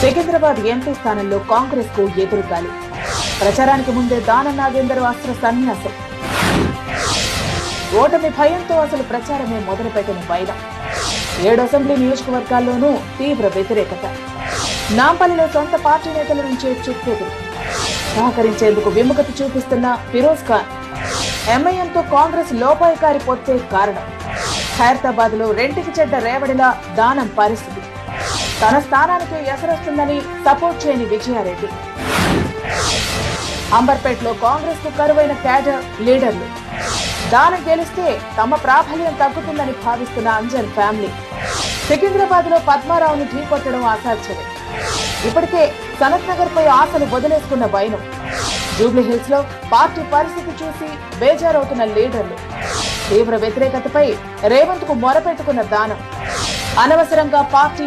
Secunderabad MP స్థానంలో కాంగ్రెస్ కు ఎదురుగాలి. ప్రచారానికి ముందే దానం నాగేందర్ అస్త్ర సన్యాసం. ఓటమి భయంతో అసలు ప్రచారమే మొదలుపెట్టిన వైరం. 7 అసెంబ్లీ నియోజకవర్గాల్లోనూ తీవ్ర వ్యతిరేకత. నాంపల్లిలో సొంత పార్టీ నేతల నుంచే చుట్టెదురు. సహకరించేందుకు విముఖత చూపిస్తున్న ఫిరోజ్ ఖాన్. ఎంఐఎంతో కాంగ్రెస్ లోపాయకారి పొత్తే కారణం. ఖైరతాబాద్ లో రెంటికి చెడ్డ రేవడిలా దానం పరిస్థితి. తన స్థానానికి ఎసరొస్తుందని సపోర్ట్ చేయని విజయారెడ్డి. అంబర్పేటలో కాంగ్రెస్ కు కరువైన క్యాడర్ లీడర్లు. దానం గెలిస్తే తమ ప్రాబల్యం తగ్గుతుందని భావిస్తున్న అంజన్ ఫ్యామిలీ. సికింద్రాబాద్ లో పద్మారావును ఢీకొట్టడం అసాధ్యమే. ఇప్పటికే సనత్ నగర్ పై ఆశలు వదిలేసుకున్న వైనం. జూబ్లీహిల్స్ లో పార్టీ పరిస్థితి చూసి బేజారవుతున్న లీడర్లు. తీవ్ర వ్యతిరేకతపై రేవంత్ కు మొరపెట్టుకున్న దానం. అనవసరంగా పార్టీ